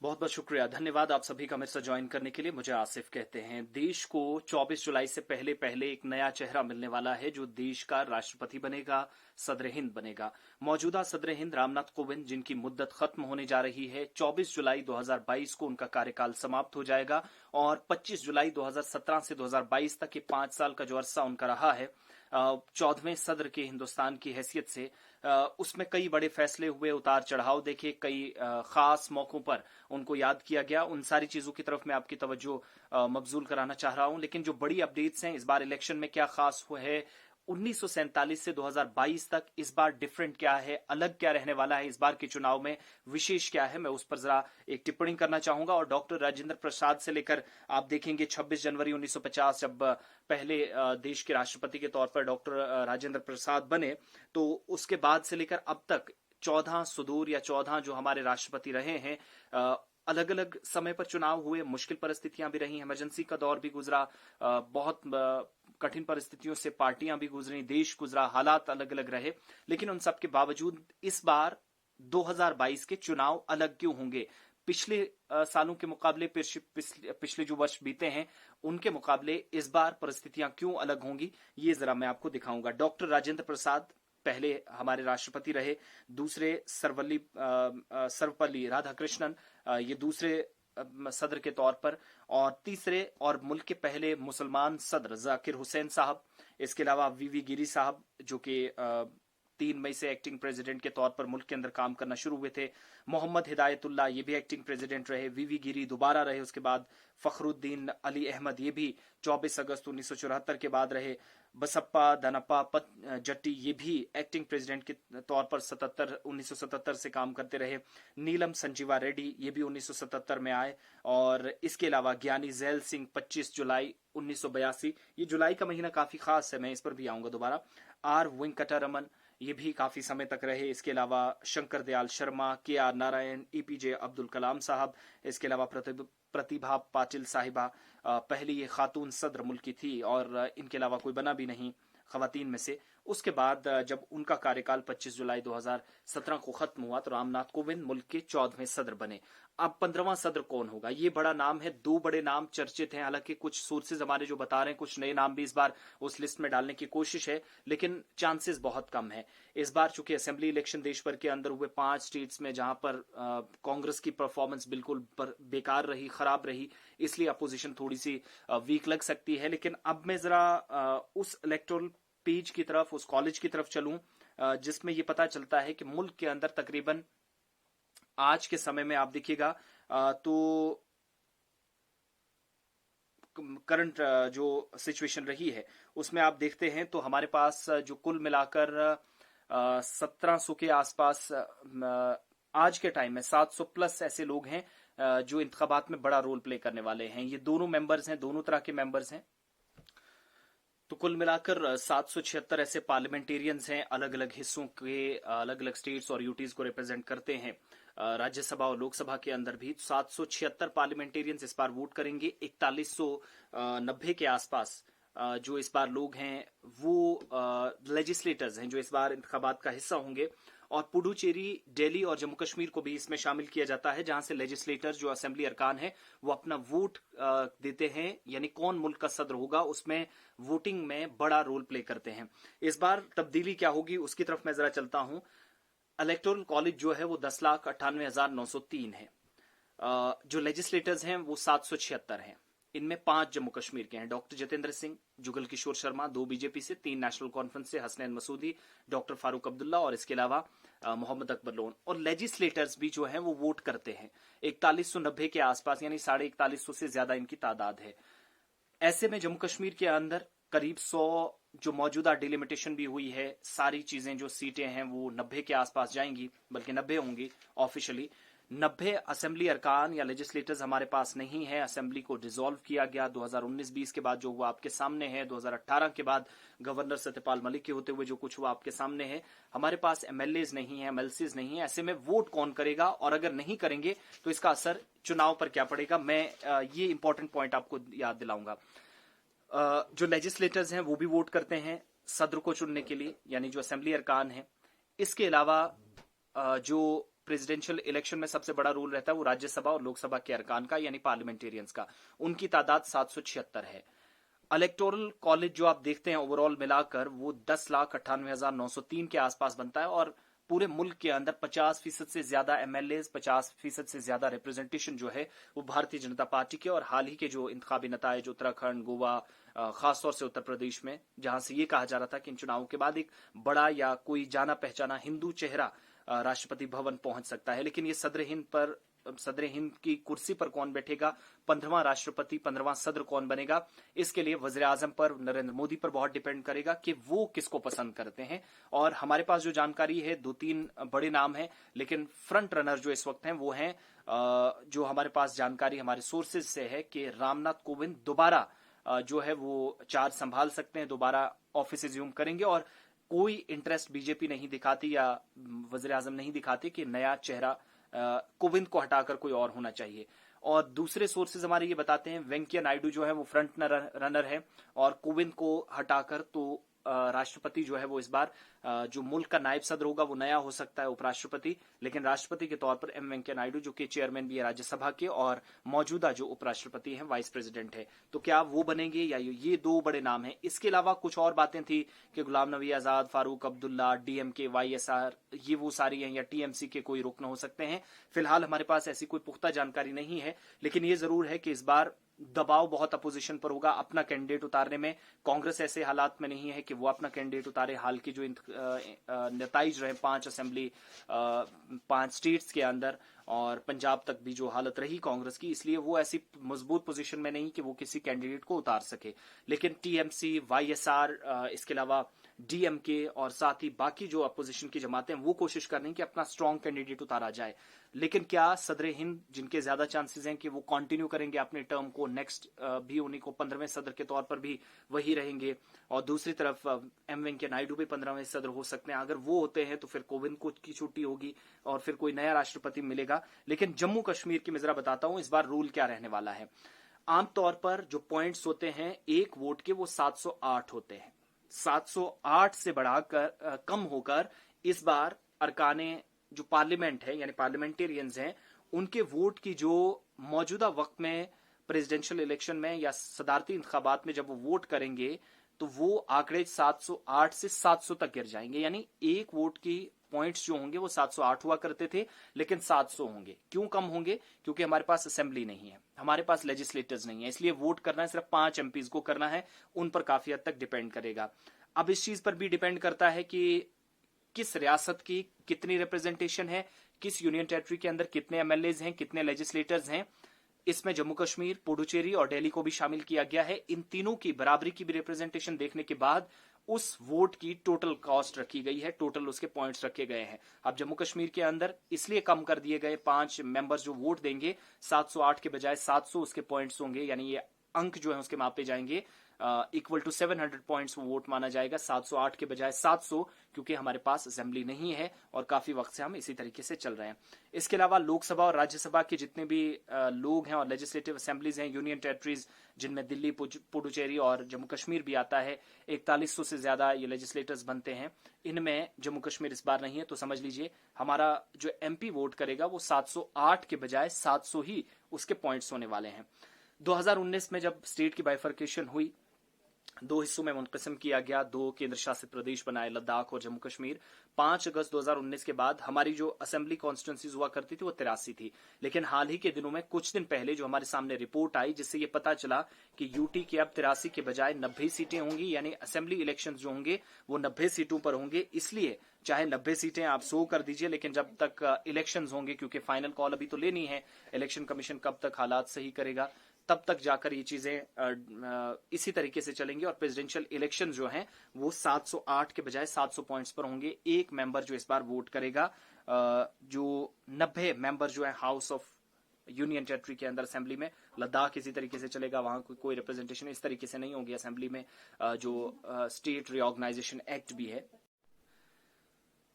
बहुत बहुत शुक्रिया, धन्यवाद आप सभी का मेरे साथ ज्वाइन करने के लिए। मुझे आसिफ कहते हैं। देश को 24 जुलाई से पहले पहले एक नया चेहरा मिलने वाला है जो देश का राष्ट्रपति बनेगा, सदर हिंद बनेगा। मौजूदा सदर हिंद रामनाथ कोविंद, जिनकी मुद्दत खत्म होने जा रही है, 24 जुलाई 2022 को उनका कार्यकाल समाप्त हो जाएगा और 25 जुलाई 2017 से 2022 तक के 5 साल का जो अरसा उनका रहा है 14वें सदर के हिंदुस्तान की हैसियत से, उसमें कई बड़े फैसले हुए, उतार चढ़ाव देखे, कई खास मौकों पर उनको याद किया गया। उन सारी चीजों की तरफ मैं आपकी तवज्जो मबजूल कराना चाह रहा हूं। लेकिन जो बड़ी अपडेट्स हैं इस बार इलेक्शन में, क्या खास हुआ है 1947 से 2022 तक, इस बार डिफरेंट क्या है, अलग क्या रहने वाला है, इस बार के चुनाव में विशेष क्या है, मैं उस पर जरा एक टिप्पणी करना चाहूंगा। और डॉक्टर राजेंद्र प्रसाद से लेकर आप देखेंगे 26 जनवरी 1950 जब पहले देश के राष्ट्रपति के तौर पर डॉक्टर राजेंद्र प्रसाद बने, तो उसके बाद से लेकर अब तक 14 सुदूर या 14 जो हमारे राष्ट्रपति रहे हैं, अलग अलग समय पर चुनाव हुए, मुश्किल परिस्थितियां भी रही, इमरजेंसी का दौर भी गुजरा, बहुत कठिन परिस्थितियों से पार्टियां भी गुजरी, देश गुजरा, हालात अलग अलग रहे। लेकिन उन सब के बावजूद इस बार 2022 के चुनाव अलग क्यों होंगे? पिछले सालों के मुकाबले, पिछले जो वर्ष बीते हैं उनके मुकाबले इस बार परिस्थितियां क्यों अलग होंगी, ये जरा मैं आपको दिखाऊंगा। डॉक्टर राजेंद्र प्रसाद पहले हमारे राष्ट्रपति रहे, दूसरे सर्वपल्ली राधाकृष्णन ये दूसरे सदर के तौर पर, और तीसरे और मुल्क के पहले मुसलमान सदर जाकिर हुसैन साहब। इसके अलावा वीवी गिरी साहब जो कि 3 मई से एक्टिंग प्रेसिडेंट के तौर पर मुल्क के अंदर काम करना शुरू हुए थे। मोहम्मद हिदायतुल्लाह ये भी एक्टिंग प्रेसिडेंट रहे, वीवी गिरी दोबारा रहे, उसके बाद फखरुद्दीन अली अहमद ये भी 24 अगस्त 1974 के बाद रहे। बसप्पा दनप्पा जट्टी ये भी एक्टिंग प्रेसिडेंट के तौर पर 1977 से काम करते रहे। नीलम संजीवा रेड्डी ये भी 1977 में आए। और इसके अलावा ज्ञानी जैल सिंह 25 जुलाई 1982, ये जुलाई का महीना काफी खास है, मैं इस पर भी आऊंगा दोबारा। आर वेंकटरमन ये भी काफी समय तक रहे। इसके अलावा शंकर दयाल शर्मा, के आर नारायण, एपीजे अब्दुल कलाम साहब। इसके अलावा प्रतिभा पाटिल साहिबा, पहली ये खातून सदर मुल्क की थी और इनके अलावा कोई बना भी नहीं खवातीन में से। उसके बाद जब उनका कार्यकाल 25 जुलाई 2017 को खत्म हुआ तो रामनाथ कोविंद मुल्क के 14वें सदर बने। अब 15वां सदर कौन होगा, ये बड़ा नाम है। 2 बड़े नाम चर्चित हैं, हालांकि कुछ सोर्सेज हमारे जो बता रहे हैं कुछ नए नाम भी इस बार उस लिस्ट में डालने की कोशिश है, लेकिन चांसेस बहुत कम है। इस बार चूंकि असेंबली इलेक्शन देश भर के अंदर हुए 5 स्टेट्स में, जहां पर कांग्रेस की परफॉर्मेंस बिल्कुल बेकार रही, खराब रही, इसलिए अपोजिशन थोड़ी सी वीक लग सकती है। लेकिन अब मैं जरा उस इलेक्टोरल पेज की तरफ, उस कॉलेज की तरफ चलूं जिसमें यह पता चलता है कि मुल्क के अंदर तकरीबन आज के समय में आप देखिएगा तो करंट जो सिचुएशन रही है उसमें आप देखते हैं तो हमारे पास जो कुल मिलाकर 1700 के आसपास आज के टाइम में 700 प्लस ऐसे लोग हैं जो इंतखाबात में बड़ा रोल प्ले करने वाले हैं। ये दोनों मेंबर्स हैं, दोनों तरह के मेंबर्स हैं। तो कुल मिलाकर 776 ऐसे पार्लियामेंटेरियंस हैं, अलग अलग हिस्सों के, अलग अलग स्टेट्स और यूटीज को रिप्रेजेंट करते हैं। राज्यसभा और लोकसभा के अंदर भी 776 पार्लियामेंटेरियंस इस बार वोट करेंगे। 4190 के आसपास जो इस बार लोग हैं वो लेजिस्लेटर्स हैं जो इस बार इंतखाबात का हिस्सा होंगे। और पुडुचेरी, दिल्ली और जम्मू कश्मीर को भी इसमें शामिल किया जाता है, जहां से लेजिस्लेटर्स जो असेंबली अरकान है वो अपना वोट देते हैं, यानी कौन मुल्क का सदर होगा उसमें वोटिंग में बड़ा रोल प्ले करते हैं। इस बार तब्दीली क्या होगी उसकी तरफ मैं जरा चलता हूं। इलेक्टोरल कॉलेज जो है वो 10,98,903 है। जो लेजिस्लेटर्स हैं वो 776 हैं। इनमें 5 जम्मू कश्मीर के हैं, डॉक्टर जितेंद्र सिंह, जुगल किशोर शर्मा, 2 बीजेपी से, 3 नेशनल कॉन्फ्रेंस से, हसनैन मसूदी, डॉक्टर फारूक अब्दुल्ला और इसके अलावा मोहम्मद अकबर लोन। और लेजिस्लेटर्स भी जो हैं वो वोट करते हैं 4190 के आसपास, यानी 4150 से ज्यादा इनकी तादाद है। ऐसे में जम्मू कश्मीर के अंदर करीब 100 जो मौजूदा डिलिमिटेशन भी हुई है, सारी चीजें जो सीटें हैं वो 90 के आसपास जाएंगी, बल्कि 90 होंगी ऑफिशियली। 90 असेंबली अरकान या लेजिस्लेटर्स हमारे पास नहीं है। असेंबली को डिसॉल्व किया गया 2019-20 के बाद, जो हुआ आपके सामने है। 2018 के बाद गवर्नर सत्यपाल मलिक के होते हुए जो कुछ हुआ आपके सामने है। हमारे पास एमएलएज नहीं है, एमएलसीज नहीं है। ऐसे में वोट कौन करेगा, और अगर नहीं करेंगे तो इसका असर चुनाव पर क्या पड़ेगा, मैं ये इंपॉर्टेंट पॉइंट आपको याद दिलाऊंगा। जो लेजिस्लेटर्स हैं वो भी वोट करते हैं सदर को चुनने के लिए, यानी जो असेंबली अरकान है। इसके अलावा जो प्रेसिडेंशियल इलेक्शन में सबसे बड़ा रूल रहता है वो राज्यसभा और लोकसभा के अरकान का, यानी पार्लियामेंटेरियंस का। उनकी तादाद 776 है। इलेक्टोरल कॉलेज जो आप देखते हैं ओवरऑल मिलाकर वो 10,98,903 के आसपास बनता है, और पूरे मुल्क के अंदर 50% से ज्यादा एमएलए, 50% से ज्यादा रिप्रेजेंटेशन जो है वो भारतीय जनता पार्टी के। और हाल ही के जो इंतखाबी नतायज उत्तराखंड, गोवा, खासतौर से उत्तर प्रदेश में, जहां से ये कहा जा रहा था कि इन चुनावों के बाद एक बड़ा या कोई जाना पहचाना हिंदू चेहरा राष्ट्रपति भवन पहुंच सकता है, लेकिन ये सदर हिंद की कुर्सी पर कौन बैठेगा, 15वां राष्ट्रपति, 15वां सदर कौन बनेगा, इसके लिए वजीर आजम पर, नरेंद्र मोदी पर बहुत डिपेंड करेगा कि वो किसको पसंद करते हैं। और हमारे पास जो जानकारी है 2-3 बड़े नाम हैं, लेकिन फ्रंट रनर जो इस वक्त हैं वो हैं, जो हमारे पास जानकारी हमारे सोर्सेज से है कि रामनाथ कोविंद दोबारा जो है वो चार्ज संभाल सकते हैं, दोबारा ऑफिस एज्यूम करेंगे। और कोई इंटरेस्ट बीजेपी नहीं दिखाती या वजीर आजम नहीं दिखाते कि नया चेहरा कोविंद को हटाकर कोई और होना चाहिए। और दूसरे सोर्सेज हमारे ये बताते हैं वेंकैया नायडू जो है वो फ्रंट रनर है, और कोविंद को हटाकर तो राष्ट्रपति जो है वो इस बार जो मुल्क का नायब सदर होगा वो नया हो सकता है, उपराष्ट्रपति, लेकिन राष्ट्रपति के तौर पर एम वेंकैया नायडू जो कि चेयरमैन भी है राज्यसभा के, और मौजूदा जो उपराष्ट्रपति हैं वाइस प्रेसिडेंट है। तो क्या वो बनेंगे, या ये 2 बड़े नाम हैं। इसके अलावा कुछ और बातें थी कि गुलाम नबी आजाद, फारूक अब्दुल्ला, डीएमके, वाईएसआर, ये वो सारी हैं, या टीएमसी के कोई रुकन हो सकते हैं। फिलहाल हमारे पास ऐसी कोई पुख्ता जानकारी नहीं है, लेकिन ये जरूर है कि इस बार दबाव बहुत अपोजिशन पर होगा अपना कैंडिडेट उतारने में। कांग्रेस ऐसे हालात में नहीं है कि वो अपना कैंडिडेट उतारे। हाल की जो नताइज रहे 5 असेंबली 5 स्टेट्स के अंदर और पंजाब तक भी जो हालत रही कांग्रेस की, इसलिए वो ऐसी मजबूत पोजीशन में नहीं कि वो किसी कैंडिडेट को उतार सके। लेकिन टीएमसी, वाईएसआर, इसके अलावा डीएमके और साथ ही बाकी जो अपोजिशन की जमातें हैं वो कोशिश कर रही हैं कि अपना स्ट्रांग कैंडिडेट उतारा जाए। लेकिन क्या सदर हिंद, जिनके ज्यादा चांसेस हैं कि वो कंटिन्यू करेंगे अपने टर्म को, नेक्स्ट भी उन्हीं को 15वें सदर के तौर पर भी वही रहेंगे, और दूसरी तरफ एम वेंकैया नायडू भी 15वें सदर हो सकते हैं। अगर वो होते हैं तो फिर कोविंद को की छुट्टी होगी और फिर कोई नया राष्ट्रपति मिलेगा। लेकिन जम्मू कश्मीर की मैं जरा बताता हूं इस बार रूल क्या रहने वाला है। आमतौर पर जो पॉइंट्स होते हैं एक वोट के वो 708 होते हैं। 708 से बढ़ाकर कम होकर इस बार अरकाने जो पार्लियामेंट है यानी पार्लियामेंटेरियंस हैं उनके वोट की जो मौजूदा वक्त में प्रेसिडेंशियल इलेक्शन में या सदारती इंतखाबात में जब वो वोट करेंगे तो वो आंकड़े 708 से 700 तक गिर जाएंगे। यानी एक वोट की पॉइंट्स जो होंगे वो 708 हुआ करते थे, लेकिन 700 होंगे। क्यों कम होंगे? क्योंकि हमारे पास असेंबली नहीं है, हमारे पास लेजिस्लेटर्स नहीं है, इसलिए वोट करना है सिर्फ 5 एमपीज को करना है। उन पर काफी हद तक डिपेंड करेगा। अब इस चीज पर भी डिपेंड करता है कि किस रियासत की कितनी रिप्रेजेंटेशन है, किस यूनियन टेरिटरी के अंदर कितने एमएलएज हैं, कितने लेजिस्लेटर्स हैं। इसमें जम्मू कश्मीर, पुडुचेरी और दिल्ली को भी शामिल किया गया है। इन तीनों की बराबरी की भी रिप्रेजेंटेशन देखने के बाद उस वोट की टोटल कॉस्ट रखी गई है, टोटल उसके पॉइंट्स रखे गए हैं। अब जम्मू कश्मीर के अंदर इसलिए कम कर दिए गए, 5 मेंबर्स जो वोट देंगे 708 के बजाय 700 उसके पॉइंट्स होंगे, यानी ये अंक जो है उसके मापे जाएंगे। इक्वल टू 700 पॉइंट्स वोट माना जाएगा, 708 के बजाय 700, क्योंकि हमारे पास असेंबली नहीं है और काफी वक्त से हम इसी तरीके से चल रहे हैं। इसके अलावा लोकसभा और राज्यसभा के जितने भी लोग हैं और लेजिस्लेटिव असेंबलीज हैं, यूनियन टेरिटरीज जिनमें दिल्ली, पुडुचेरी और जम्मू कश्मीर भी आता है, 4100 से ज्यादा ये लेजिस्लेटर्स बनते हैं। इनमें जम्मू कश्मीर इस बार नहीं है, तो समझ लीजिए हमारा जो एमपी वोट करेगा वो 708 के बजाय 700 ही उसके पॉइंट्स होने वाले हैं। 2019 में जब स्टेट की बाइफर्केशन हुई, 2 हिस्सों में मुनकसिम किया गया, 2 केंद्र शासित प्रदेश बनाए, लद्दाख और जम्मू कश्मीर। 5 अगस्त 2019 के बाद हमारी जो असेंबली कॉन्स्टिट्यूंसीज हुआ करती थी वो 83 थी। लेकिन हाल ही के दिनों में, कुछ दिन पहले जो हमारे सामने रिपोर्ट आई, जिससे ये पता चला कि यूटी की अब 83 के बजाय 90 सीटें होंगी, यानी असेंबली इलेक्शन जो होंगे वो 90 सीटों पर होंगे। इसलिए चाहे 90 सीटें आप 100 कर दीजिए, लेकिन जब तक इलेक्शंस होंगे, क्योंकि फाइनल कॉल अभी तो लेनी है, इलेक्शन कमीशन कब तक हालात सही करेगा, तब तक जाकर ये चीजें इसी तरीके से चलेंगी। और प्रेसिडेंशियल इलेक्शन जो हैं वो 708 के बजाय 700 पॉइंट्स पर होंगे। एक मेंबर जो इस बार वोट करेगा, जो 90 मेंबर जो है हाउस ऑफ यूनियन टेरिटरी के अंदर असेंबली में, लद्दाख इसी तरीके से चलेगा, वहां कोई रिप्रेजेंटेशन इस तरीके से नहीं होगी असेंबली में, जो स्टेट रिऑर्गेनाइजेशन एक्ट भी है।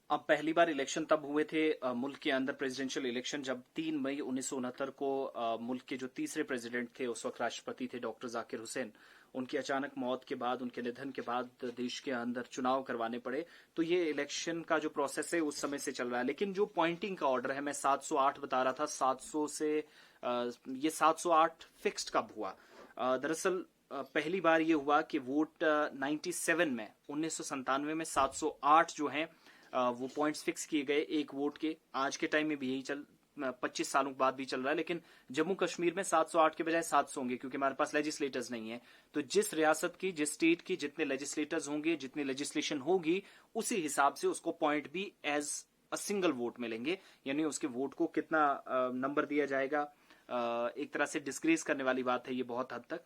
अब पहली बार इलेक्शन तब हुए थे मुल्क के अंदर प्रेसिडेंशियल इलेक्शन जब 3 मई 1969 को मुल्क के जो तीसरे प्रेसिडेंट थे, उस वक्त राष्ट्रपति थे डॉक्टर जाकिर हुसैन, उनकी अचानक मौत के बाद, उनके निधन के बाद देश के अंदर चुनाव करवाने पड़े। तो ये इलेक्शन का जो प्रोसेस है उस समय से चल रहा है। लेकिन जो पॉइंटिंग का ऑर्डर है, मैं 708 बता रहा था, 700 से ये 708 फिक्स्ड कब हुआ? दरअसल पहली बार ये हुआ कि वोट 97 में, 1997 में 708 जो हैं वो पॉइंट्स फिक्स किए गए एक वोट के। आज के टाइम में भी यही 25 सालों के बाद भी चल रहा है। लेकिन जम्मू कश्मीर में 708 के बजाय 700 होंगे, क्योंकि हमारे पास लेजिस्लेटर्स नहीं है। तो जिस रियासत की, जिस स्टेट की जितने लेजिस्लेटर्स होंगे, जितनी लेजिस्लेशन होगी, उसी हिसाब से उसको पॉइंट भी एज अ सिंगल वोट मिलेंगे। यानी उसके वोट को कितना नंबर दिया जाएगा, एक तरह से डिस्क्रीज करने वाली बात है ये बहुत हद तक।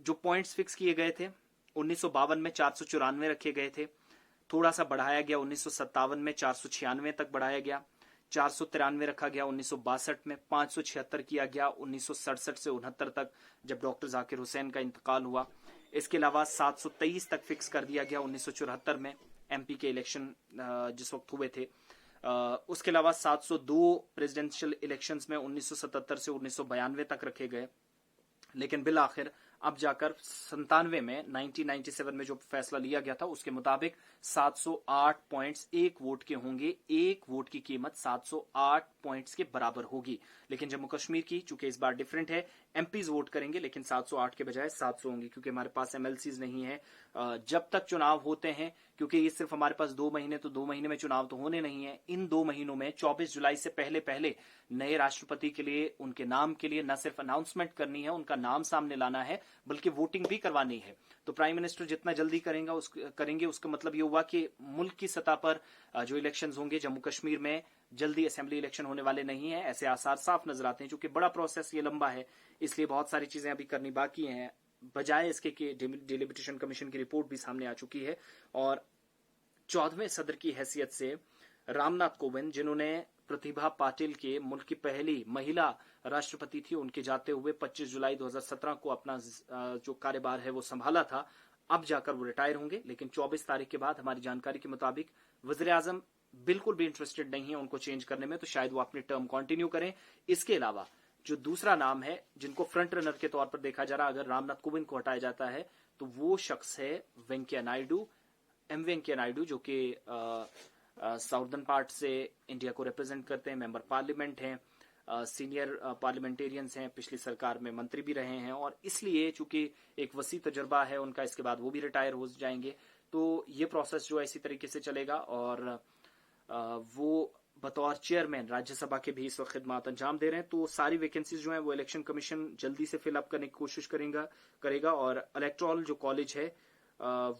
जो पॉइंट्स फिक्स किए गए थे 1952 में 494 रखे गए थे, थोड़ा सा बढ़ाया गया 1957 में 496 तक बढ़ाया गया, 493 रखा गया 1962 में, 576 किया गया 1967 से 69 तक जब डॉक्टर जाकिर हुसैन का इंतकाल हुआ। इसके अलावा 723 तक फिक्स कर दिया गया 1974 में, एमपी के इलेक्शन जिस वक्त हुए थे। उसके अलावा 702 प्रेसिडेंशियल इलेक्शंस में 1977 से 1992 तक रखे गए। लेकिन बिल आखिर अब जाकर 97 में 1997 में जो फैसला लिया गया था उसके मुताबिक 708 पॉइंट्स एक वोट के होंगे। एक वोट की कीमत 708 पॉइंट्स के बराबर होगी। लेकिन जम्मू कश्मीर की चूंकि इस बार डिफरेंट है, एमपीज वोट करेंगे लेकिन 708 के बजाय 700 होंगे, क्योंकि हमारे पास एमएलसीज नहीं है। जब तक चुनाव होते हैं, क्योंकि ये सिर्फ हमारे पास 2 महीने, तो 2 महीने में चुनाव तो होने नहीं है। इन 2 महीनों में 24 जुलाई से पहले पहले नए राष्ट्रपति के लिए, उनके नाम के लिए न सिर्फ अनाउंसमेंट करनी है, उनका नाम सामने लाना है, बल्कि वोटिंग भी करवानी है। तो प्राइम मिनिस्टर जितना जल्दी करेंगे उसका मतलब ये हुआ कि मुल्क की सतह पर जो इलेक्शंस होंगे जम्मू कश्मीर में, जल्दी असेंबली इलेक्शन होने वाले नहीं है, ऐसे आसार साफ नजर आते हैं। चूंकि बड़ा प्रोसेस ये लंबा है, इसलिए बहुत सारी चीजें अभी करनी बाकी हैं। बजाय इसके कि डिलिमिटेशन कमीशन की रिपोर्ट भी सामने आ चुकी है। और 14वें सदर की हैसियत से रामनाथ कोविंद, जिन्होंने प्रतिभा पाटिल के मुल्क की पहली महिला राष्ट्रपति थी, उनके जाते हुए 25 जुलाई 2017 को अपना जो कार्यभार है वो संभाला था, अब जाकर वो रिटायर होंगे। लेकिन 24 तारीख के बाद हमारी जानकारी के मुताबिक वजीर आजम बिल्कुल भी इंटरेस्टेड नहीं है उनको चेंज करने में, तो शायद वो अपनी टर्म कंटिन्यू करें। इसके अलावा जो दूसरा नाम है जिनको फ्रंट रनर के तौर पर देखा जा रहा है, अगर रामनाथ कोविंद को हटाया जाता है तो वो शख्स है वेंकैया नायडू, एम वेंकैया नायडू, जो कि साउदर्न पार्ट से इंडिया को रिप्रेजेंट करते हैं, मेंबर पार्लियामेंट हैं, सीनियर पार्लियामेंटेरियंस हैं, पिछली सरकार में मंत्री भी रहे हैं, और इसलिए चूंकि एक वसी तजर्बा है उनका, इसके बाद वो भी रिटायर हो जाएंगे। तो ये प्रोसेस जो है इसी तरीके से चलेगा। और वो बतौर चेयरमैन राज्यसभा के भी इस वक्त खिदमत अंजाम दे रहे हैं। तो सारी वैकेंसीज जो है वो इलेक्शन कमीशन जल्दी से फिलअप करने की कोशिश करेगा। और इलेक्टोरल जो कॉलेज है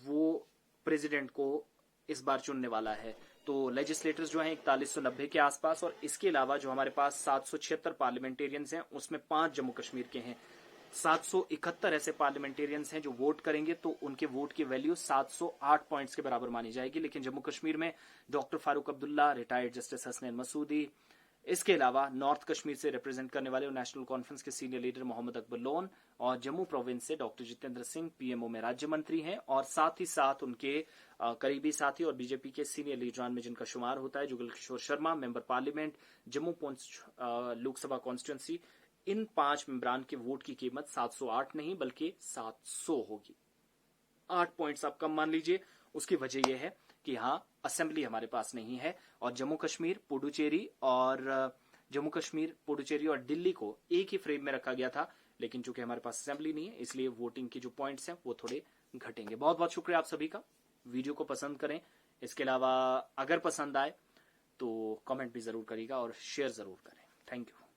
वो प्रेसिडेंट को इस बार चुनने वाला है। तो लेजिस्लेटर्स जो हैं 4190 के आसपास, और इसके अलावा जो हमारे पास 776 पार्लियामेंटेरियंस हैं उसमें 5 जम्मू कश्मीर के हैं। 771 ऐसे पार्लियामेंटेरियंस हैं जो वोट करेंगे, तो उनके वोट की वैल्यू 708 पॉइंट्स के बराबर मानी जाएगी। लेकिन जम्मू कश्मीर में doctor Farooq Abdullah, retired justice Hasnain Masoodi, इसके अलावा नॉर्थ कश्मीर से रिप्रेजेंट करने वाले नेशनल कॉन्फ्रेंस के सीनियर लीडर मोहम्मद अकबर लोन, और जम्मू प्रोविंस से डॉक्टर जितेंद्र सिंह पीएमओ में राज्य मंत्री हैं, और साथ ही साथ उनके करीबी साथी और बीजेपी के सीनियर लीडरान में जिनका शुमार होता है Jugal Kishore Sharma, member parliament Jammu Lok Sabha constituency. इन 5 मेंबरान के वोट की कीमत 708 नहीं बल्कि 700 होगी। 8 पॉइंट्स आप कम मान लीजिए। उसकी वजह यह है कि हाँ, असेंबली हमारे पास नहीं है, और जम्मू कश्मीर, पुडुचेरी और दिल्ली को एक ही फ्रेम में रखा गया था। लेकिन चूंकि हमारे पास असेंबली नहीं है, इसलिए वोटिंग के जो पॉइंट्स हैं वो थोड़े घटेंगे। बहुत बहुत शुक्रिया आप सभी का। वीडियो को पसंद करें। इसके अलावा अगर पसंद आए तो कमेंट भी जरूर करिएगा और शेयर जरूर करें। Thank you.